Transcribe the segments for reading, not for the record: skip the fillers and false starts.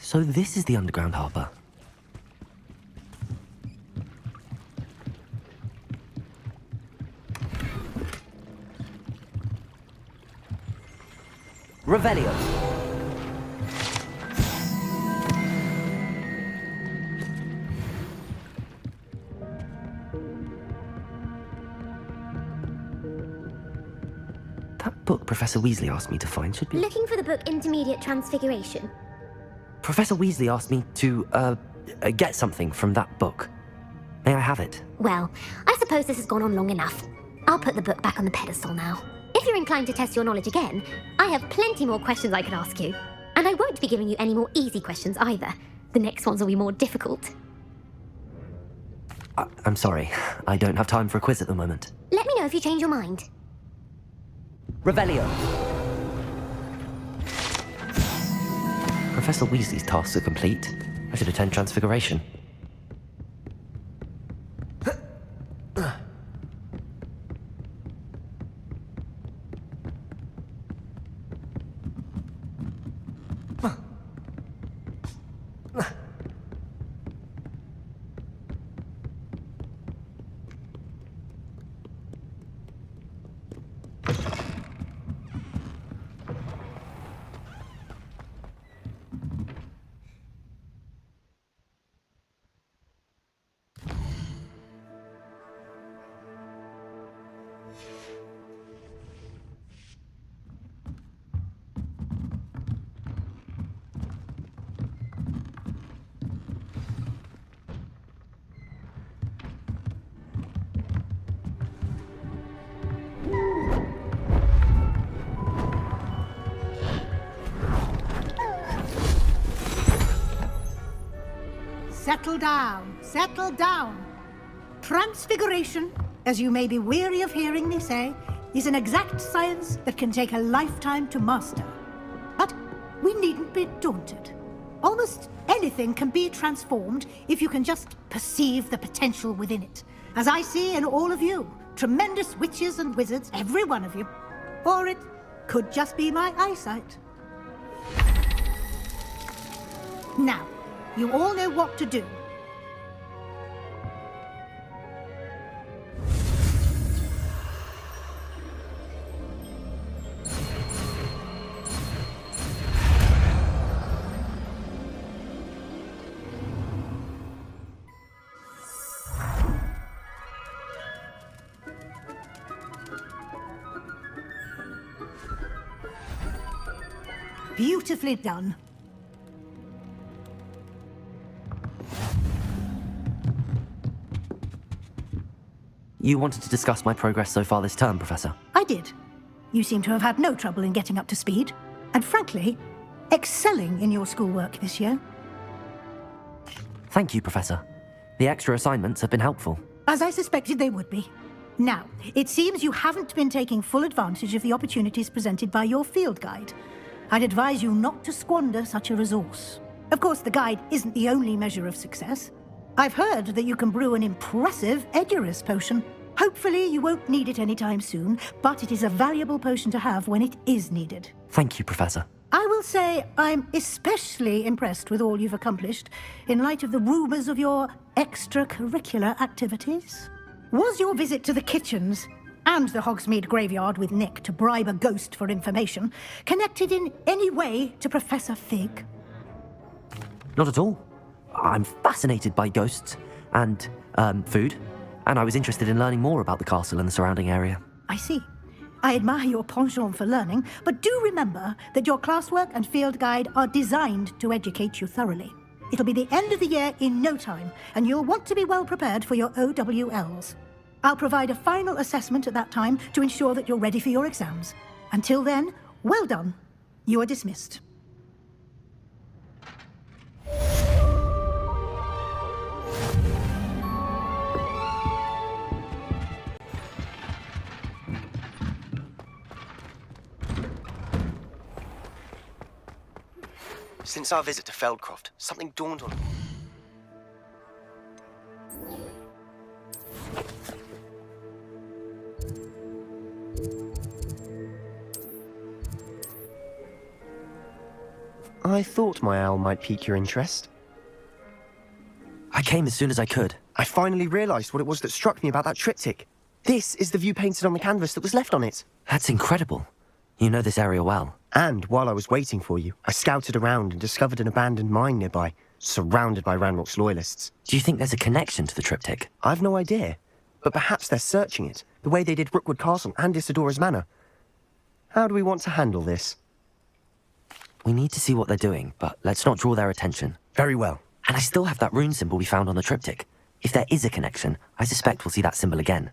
So this is the underground harbour. Revelio. That book Professor Weasley asked me to find should be... Looking for the book Intermediate Transfiguration? Professor Weasley asked me to, get something from that book. May I have it? Well, I suppose this has gone on long enough. I'll put the book back on the pedestal now. If you're inclined to test your knowledge again, I have plenty more questions I could ask you. And I won't be giving you any more easy questions either. The next ones will be more difficult. I'm sorry. I don't have time for a quiz at the moment. Let me know if you change your mind. Revelio. Professor Weasley's tasks are complete. I should attend Transfiguration. Settle down, settle down. Transfiguration, as you may be weary of hearing me say, is an exact science that can take a lifetime to master. But we needn't be daunted. Almost anything can be transformed if you can just perceive the potential within it. As I see in all of you, tremendous witches and wizards, every one of you. Or it could just be my eyesight. Now, you all know what to do. Beautifully done. You wanted to discuss my progress so far this term, Professor? I did. You seem to have had no trouble in getting up to speed, and frankly, excelling in your schoolwork this year. Thank you, Professor. The extra assignments have been helpful. As I suspected they would be. Now, it seems you haven't been taking full advantage of the opportunities presented by your field guide. I'd advise you not to squander such a resource. Of course, the guide isn't the only measure of success. I've heard that you can brew an impressive Edurus potion. Hopefully you won't need it anytime soon, but it is a valuable potion to have when it is needed. Thank you, Professor. I will say I'm especially impressed with all you've accomplished in light of the rumors of your extracurricular activities. Was your visit to the kitchens and the Hogsmeade graveyard with Nick to bribe a ghost for information connected in any way to Professor Fig? Not at all. I'm fascinated by ghosts and, food, and I was interested in learning more about the castle and the surrounding area. I see. I admire your penchant for learning, but do remember that your classwork and field guide are designed to educate you thoroughly. It'll be the end of the year in no time, and you'll want to be well prepared for your OWLs. I'll provide a final assessment at that time to ensure that you're ready for your exams. Until then, well done. You are dismissed. Since our visit to Feldcroft, something dawned on me. I thought my owl might pique your interest. I came as soon as I could. I finally realized what it was that struck me about that triptych. This is the view painted on the canvas that was left on it. That's incredible. You know this area well. And while I was waiting for you, I scouted around and discovered an abandoned mine nearby, surrounded by Ranrock's loyalists. Do you think there's a connection to the triptych? I've no idea, but perhaps they're searching it, the way they did Rookwood Castle and Isidora's Manor. How do we want to handle this? We need to see what they're doing, but let's not draw their attention. Very well. And I still have that rune symbol we found on the triptych. If there is a connection, I suspect we'll see that symbol again.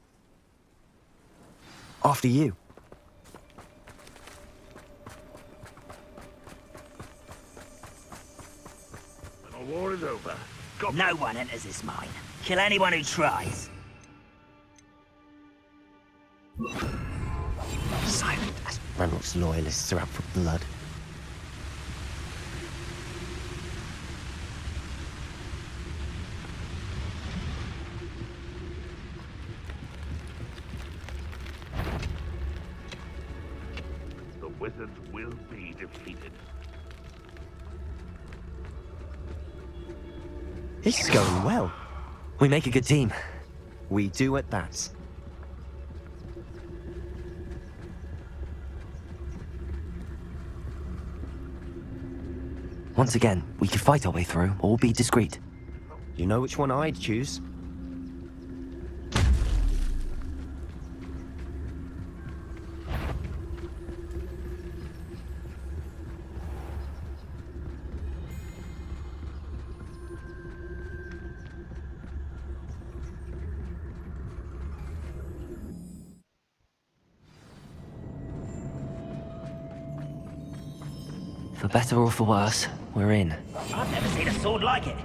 After you. When the war is over, No one enters this mine. Kill anyone who tries. Silent as Ranrock's loyalists are out for blood. the wizards will be defeated. This is going well. We make a good team. We do at that. Once again, we could fight our way through, or be discreet. You know which one I'd choose? For better or for worse, we're in. I've never seen a sword like it.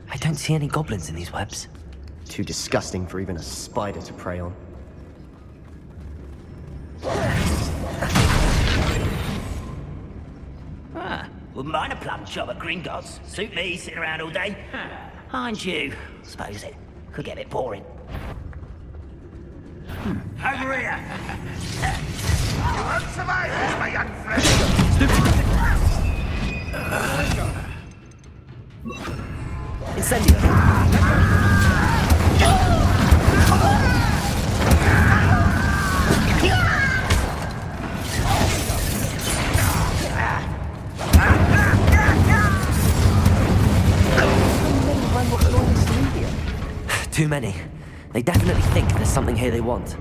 I don't see any goblins in these webs. Too disgusting for even a spider to prey on. Wouldn't mind a plum job at Gringotts. Suit me, sitting around all day. Mind you, suppose it could get a bit boring. Over here! You won't survive this, my young friend! Incendio! Too many. They definitely think there's something here they want.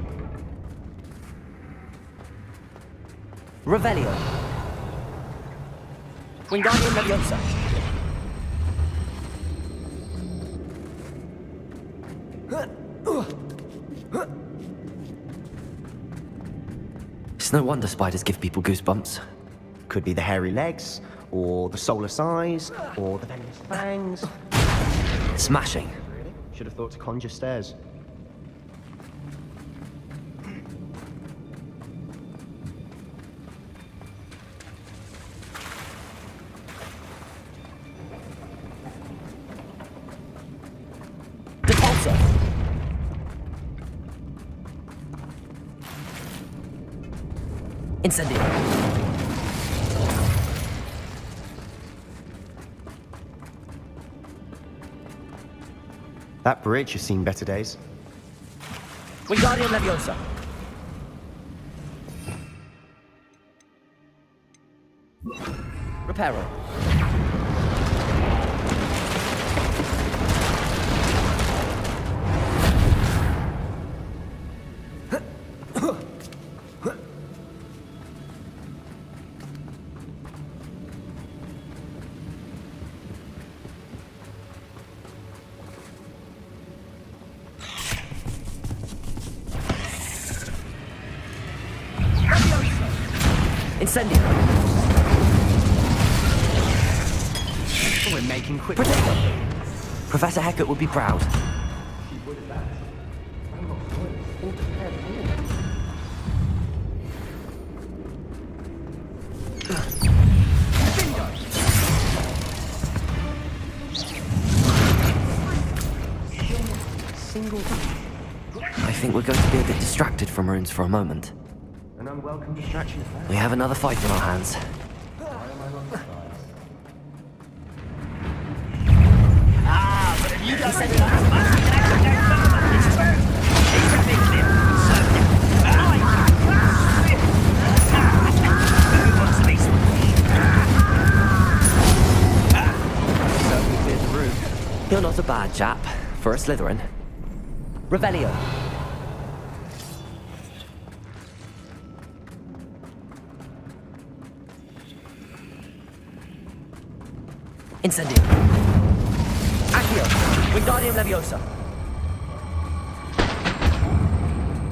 Revelio. Wingardium Leviosa. It's no wonder spiders give people goosebumps. Could be the hairy legs, or the soulless eyes, or the venomous fangs. Smashing. Should have thought to conjure stairs. Depulsor. Incendio. That bridge has seen better days. Wingardium Leviosa. Reparo. Incendio. We're making quick. Protector. Professor Hecat would be proud. single... I think we're going to be a bit distracted from runes for a moment. An unwelcome distraction at that. We have another fight on our hands. Ah, but if you guys said that, I can actually go further. It's true. He's a big lip. So, who wants to be Certainly cleared the room. You're not a bad chap for a Slytherin. Revelio. Incendio. Accio. Wingardium Leviosa.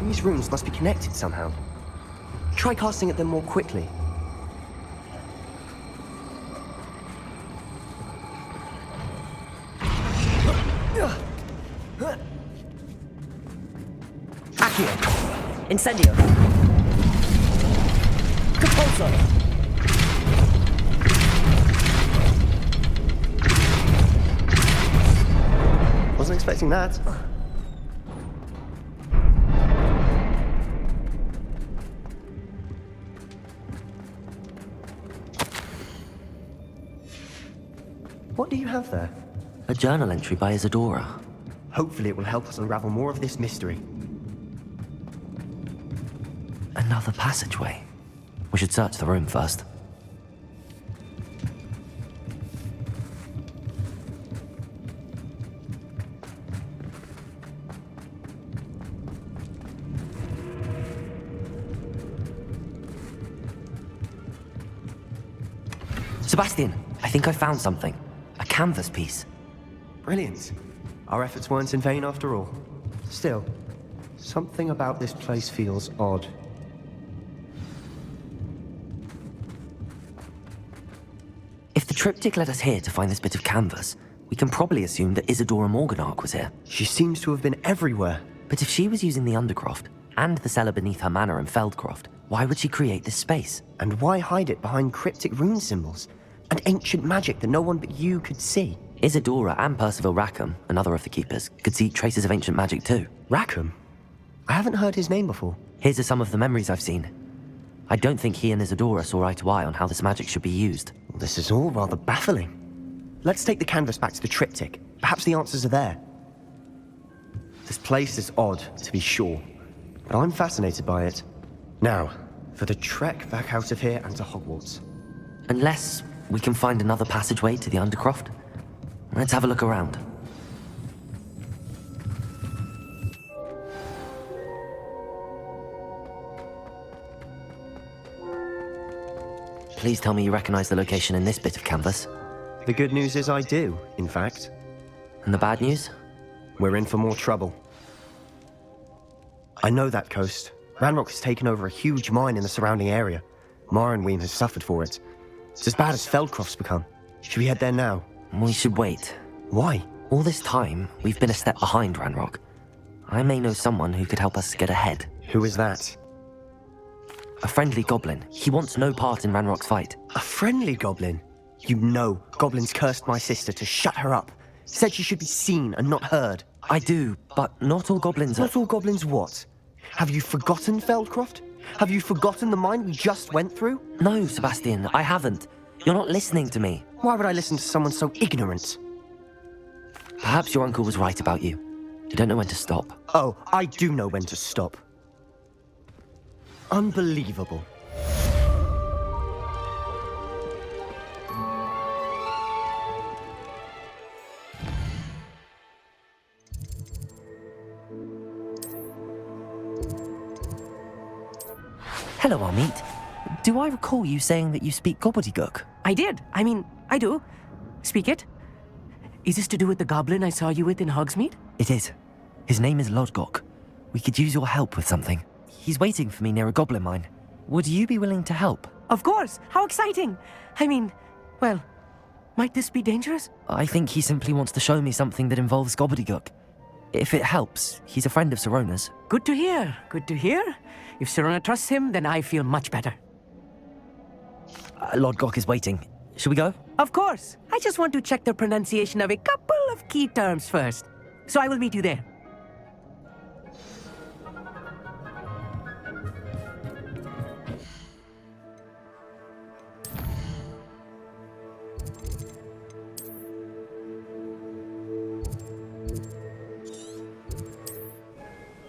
These runes must be connected somehow. Try casting at them more quickly. Accio. Incendio. Compulso. Wasn't expecting that. What do you have there? A journal entry by Isadora. Hopefully it will help us unravel more of this mystery. Another passageway. We should search the room first. Sebastian, I think I found something. A canvas piece. Brilliant. Our efforts weren't in vain after all. Still, something about this place feels odd. If the triptych led us here to find this bit of canvas, we can probably assume that Isadora Morganach was here. She seems to have been everywhere. But if she was using the Undercroft, and the cellar beneath her manor in Feldcroft, why would she create this space? And why hide it behind cryptic rune symbols? And ancient magic that no one but you could see? Isadora and Percival Rackham, another of the keepers, could see traces of ancient magic too. Rackham? I haven't heard his name before. Here's some of the memories I've seen. I don't think he and Isadora saw eye to eye on how this magic should be used. Well, this is all rather baffling. Let's take the canvas back to the triptych. Perhaps the answers are there. This place is odd, to be sure, but I'm fascinated by it. Now, for the trek back out of here and to Hogwarts. Unless we can find another passageway to the Undercroft. Let's have a look around. Please tell me you recognize the location in this bit of canvas. The good news is I do, in fact. And the bad news? We're in for more trouble. I know that coast. Ranrock has taken over a huge mine in the surrounding area. Marrenweem has suffered for it. It's as bad as Feldcroft's become. Should we head there now? We should wait. Why? All this time, we've been a step behind Ranrock. I may know someone who could help us get ahead. Who is that? A friendly goblin. He wants no part in Ranrock's fight. A friendly goblin? You know, goblins cursed my sister to shut her up. Said she should be seen and not heard. I do, but not all goblins are... Not all goblins what? Have you forgotten Feldcroft? Have you forgotten the mine we just went through? No, Sebastian, I haven't. You're not listening to me. Why would I listen to someone so ignorant? Perhaps your uncle was right about you. You don't know when to stop. Oh, I do know when to stop. Unbelievable. Hello, Amit. Do I recall you saying that you speak gobbledygook? I did. I mean, I do. Speak it. Is this to do with the goblin I saw you with in Hogsmeade? It is. His name is Lodgok. We could use your help with something. He's waiting for me near a goblin mine. Would you be willing to help? Of course. How exciting. I mean, well, might this be dangerous? I think he simply wants to show me something that involves gobbledygook. If it helps, he's a friend of Sirona's. Good to hear. Good to hear. If Sirona trusts him, then I feel much better. Lodgok is waiting. Shall we go? Of course. I just want to check the pronunciation of a couple of key terms first. So I will meet you there.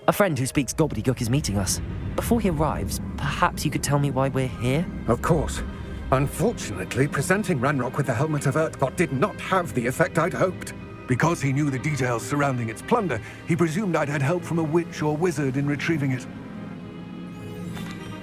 A friend who speaks gobbledygook is meeting us. Before he arrives, perhaps you could tell me why we're here? Of course. Unfortunately, presenting Ranrock with the Helmet of Earthbot did not have the effect I'd hoped. Because he knew the details surrounding its plunder, he presumed I'd had help from a witch or wizard in retrieving it.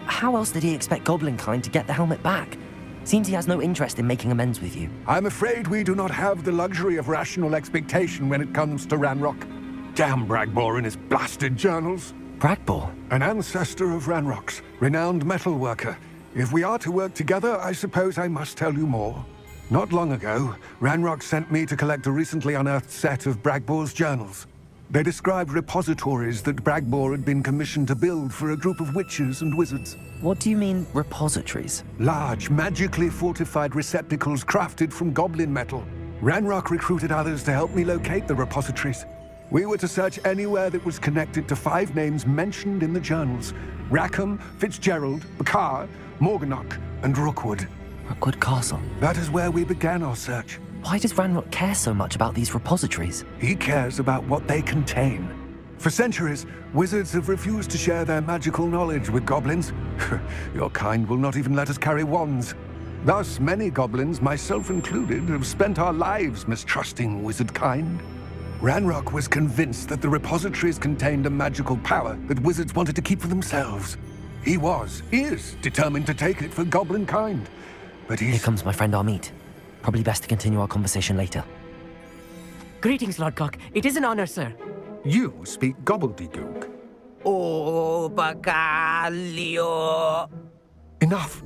How else did he expect Goblinkind to get the helmet back? Seems he has no interest in making amends with you. I'm afraid we do not have the luxury of rational expectation when it comes to Ranrock. Damn Bragbor and his blasted journals. Bragbor? An ancestor of Ranrock's, renowned metalworker. If we are to work together, I suppose I must tell you more. Not long ago, Ranrock sent me to collect a recently unearthed set of Bragbor's journals. They described repositories that Bragbor had been commissioned to build for a group of witches and wizards. What do you mean, repositories? Large, magically fortified receptacles crafted from goblin metal. Ranrock recruited others to help me locate the repositories. We were to search anywhere that was connected to 5 names mentioned in the journals: Rackham, Fitzgerald, Bakar, Morganach, and Rookwood. Rookwood Castle? That is where we began our search. Why does Ranrock care so much about these repositories? He cares about what they contain. For centuries, wizards have refused to share their magical knowledge with goblins. Your kind will not even let us carry wands. Thus, many goblins, myself included, have spent our lives mistrusting wizard kind. Ranrock was convinced that the repositories contained a magical power that wizards wanted to keep for themselves. He is determined to take it for goblin kind. But Here comes my friend Amit. Probably best to continue our conversation later. Greetings, Lord Cock. It is an honor, sir. You speak gobbledygook. Oh, Bacalio. Enough.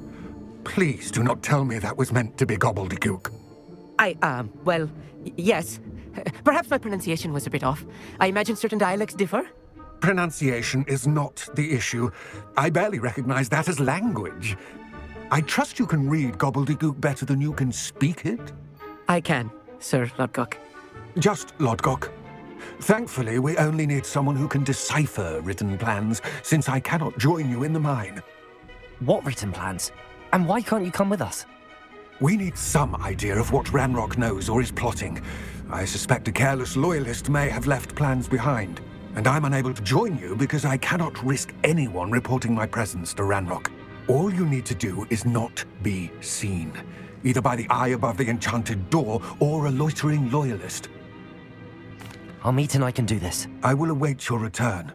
Please do not tell me that was meant to be gobbledygook. Well, yes. Perhaps my pronunciation was a bit off. I imagine certain dialects differ. Pronunciation is not the issue. I barely recognize that as language. I trust you can read gobbledygook better than you can speak it? I can, Sir Lodgok. Just Lodgok. Thankfully, we only need someone who can decipher written plans, since I cannot join you in the mine. What written plans? And why can't you come with us? We need some idea of what Ranrock knows or is plotting. I suspect a careless loyalist may have left plans behind, and I'm unable to join you because I cannot risk anyone reporting my presence to Ranrock. All you need to do is not be seen, either by the eye above the enchanted door or a loitering loyalist. Amit and I can do this. I will await your return.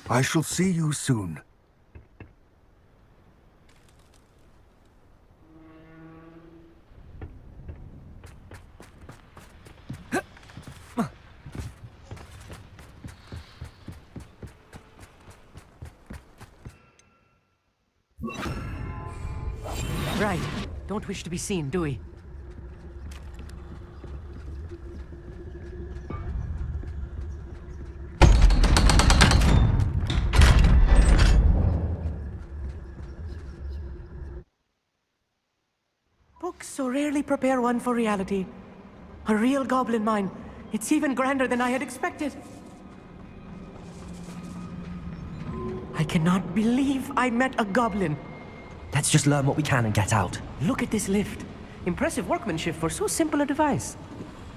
I shall see you soon. Right. Don't wish to be seen, do we? Books so rarely prepare one for reality. A real goblin mine. It's even grander than I had expected. I cannot believe I met a goblin. Let's just learn what we can and get out. Look at this lift. Impressive workmanship for so simple a device.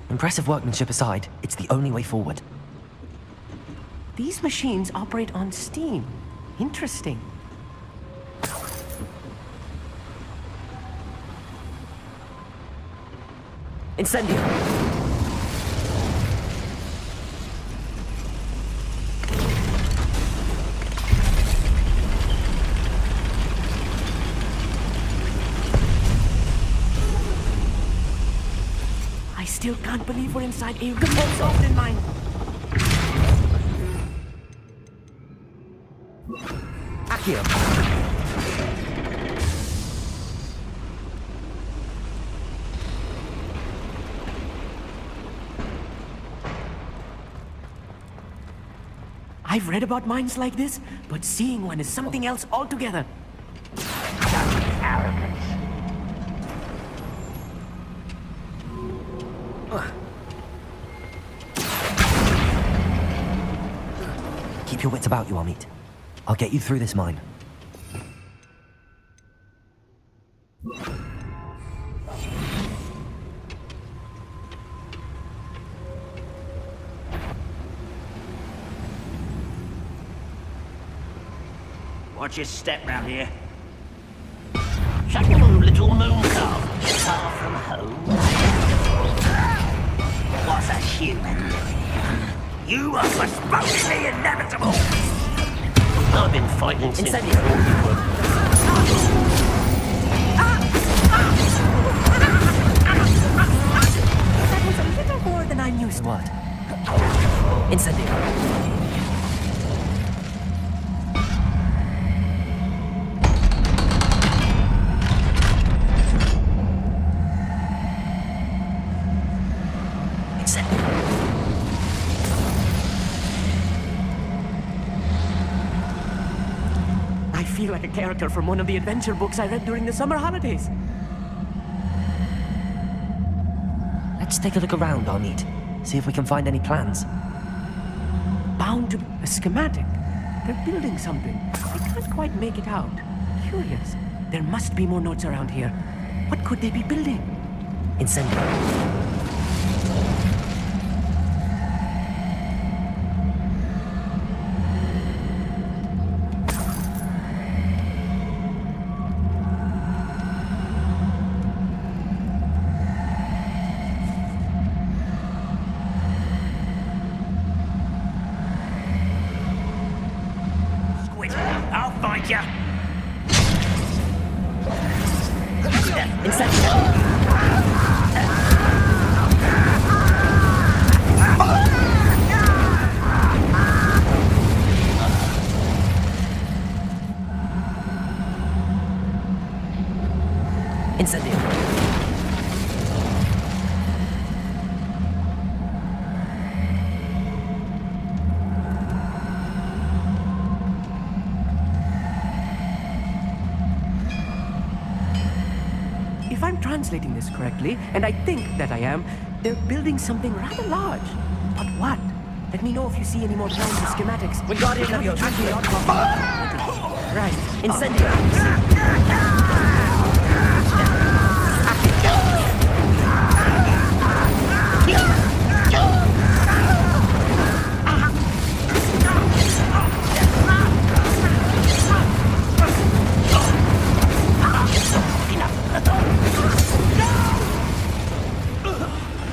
Impressive workmanship aside, it's the only way forward. These machines operate on steam. Interesting. Incendio! I still can't believe we're inside a remote goblin mine. Accio! I've read about mines like this, but seeing one is something else altogether. Keep your wits about you, Amit. I'll get you through this mine. Watch your step round here. Shut your little moon calf. Far from home. What's a human doing? You are supposedly inevitable. I've been fighting since before you were. That was a little more than I'm used to. What? Incendio. I feel like a character from one of the adventure books I read during the summer holidays. Let's take a look around, Arneet. See if we can find any plans. Bound to be a schematic. They're building something. I can't quite make it out. Curious. There must be more notes around here. What could they be building? Incendio. Squid, I'll find ya. Incendio. If I'm translating this correctly, and I think that I am, they're building something rather large. But what? Let me know if you see any more plans or schematics. Wingardium Leviosa. Right. Incendio.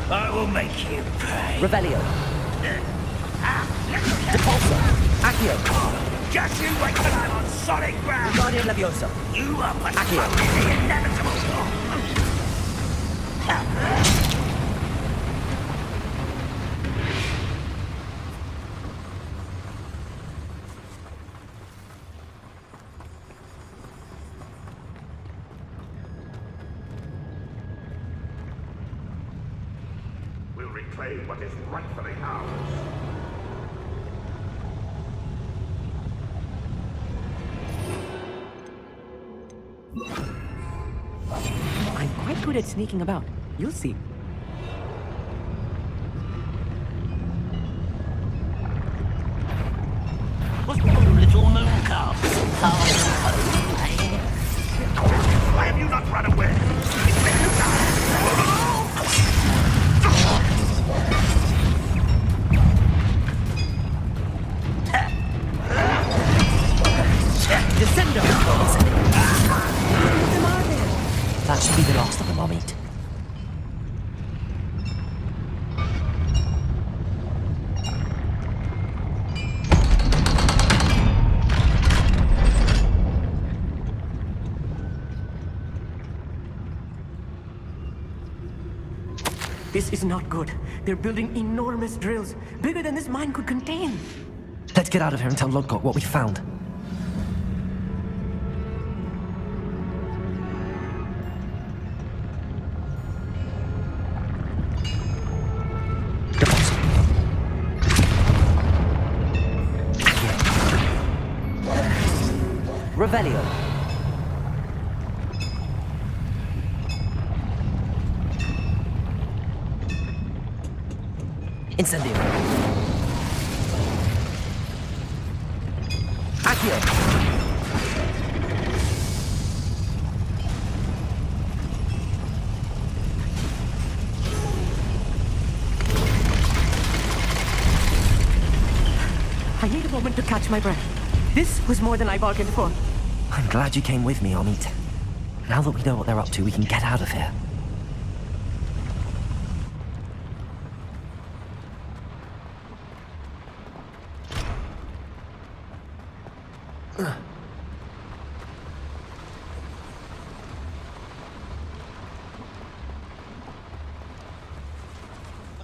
I will make you pay. Revelio. Depulso. Accio. Just you wait till I'm on solid ground. Wingardium Leviosa. You are Accio. positively inevitable. We'll reclaim what is rightfully ours. I'm quite good at sneaking about. You'll see. What's your little moon calf? Far from home, eh? Why have you not run away? It's been you Descendo. That should be the last of them, I'll meet. This is not good. They're building enormous drills, bigger than this mine could contain. Let's get out of here and tell Lodgok what we found. Revelio. Incendio. Accio. I need a moment to catch my breath. This was more than I bargained for. I'm glad you came with me, Amit. Now that we know what they're up to, we can get out of here.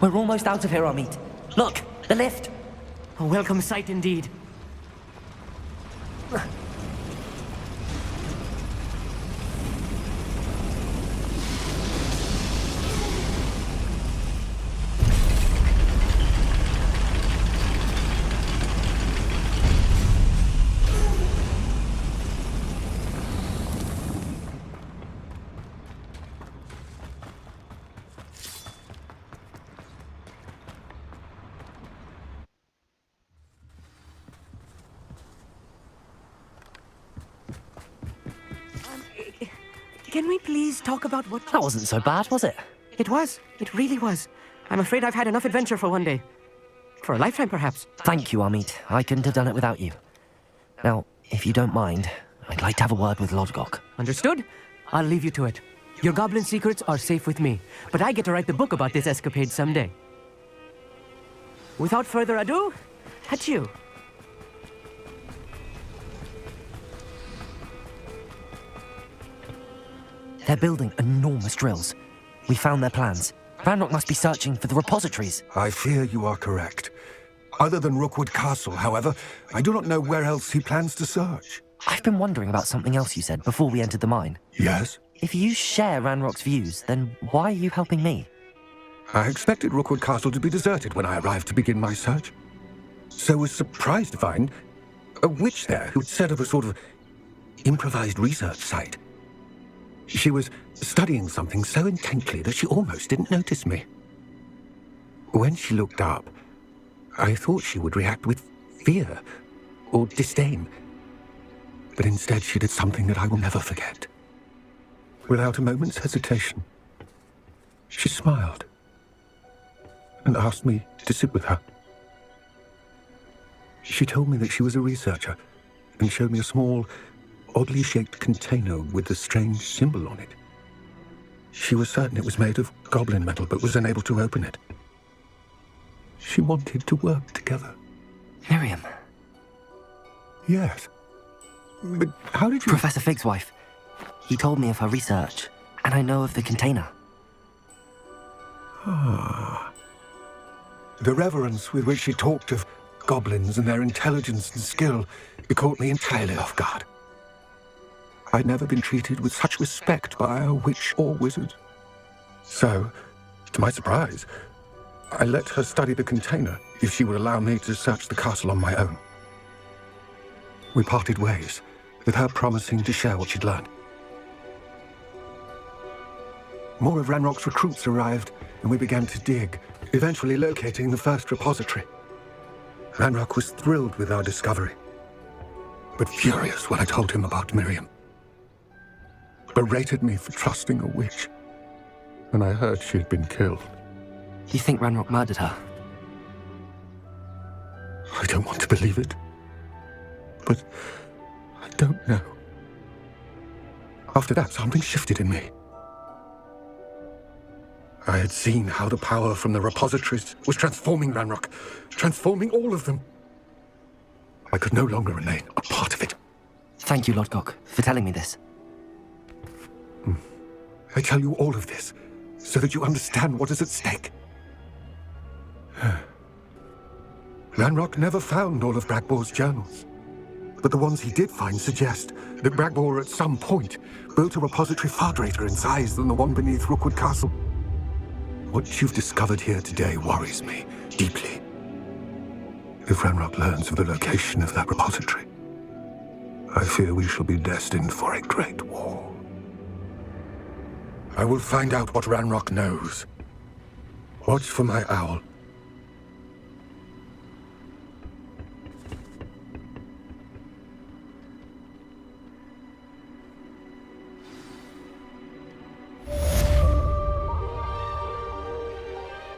We're almost out of here, Amit. Look, the lift. A welcome sight indeed. Can we please talk about what... That wasn't so bad, was it? It was. It really was. I'm afraid I've had enough adventure for one day. For a lifetime, perhaps. Thank you, Amit. I couldn't have done it without you. Now, if you don't mind, I'd like to have a word with Lodgok. Understood? I'll leave you to it. Your goblin secrets are safe with me, but I get to write the book about this escapade someday. Without further ado, adieu. They're building enormous drills. We found their plans. Ranrock must be searching for the repositories. I fear you are correct. Other than Rookwood Castle, however, I do not know where else he plans to search. I've been wondering about something else you said before we entered the mine. Yes? If you share Ranrock's views, then why are you helping me? I expected Rookwood Castle to be deserted when I arrived to begin my search. So was surprised to find a witch there who'd set up a sort of improvised research site. She was studying something so intently that she almost didn't notice me. When she looked up, I thought she would react with fear or disdain. But instead she did something that I will never forget. Without a moment's hesitation, she smiled and asked me to sit with her. She told me that she was a researcher and showed me a small, oddly shaped container with a strange symbol on it. She was certain it was made of goblin metal, but was unable to open it. She wanted to work together. Miriam. Yes. But how did you... Professor Fig's wife. He told me of her research, and I know of the container. Ah. The reverence with which she talked of goblins and their intelligence and skill, it caught me entirely off guard. I'd never been treated with such respect by a witch or wizard. So, to my surprise, I let her study the container if she would allow me to search the castle on my own. We parted ways, with her promising to share what she'd learned. More of Ranrock's recruits arrived, and we began to dig, eventually locating the first repository. Ranrock was thrilled with our discovery, but furious when I told him about Miriam. Berated me for trusting a witch, and I heard she'd been killed. You think Ranrock murdered her? I don't want to believe it, but I don't know. After that, something shifted in me. I had seen how the power from the repositories was transforming Ranrock, transforming all of them. I could no longer remain a part of it. Thank you, Lodgok, for telling me this. I tell you all of this so that you understand what is at stake. Ranrock never found all of Bragbor's journals, but the ones he did find suggest that Bragbor at some point built a repository far greater in size than the one beneath Rookwood Castle. What you've discovered here today worries me deeply. If Ranrock learns of the location of that repository, I fear we shall be destined for a great war. I will find out what Ranrock knows. Watch for my owl.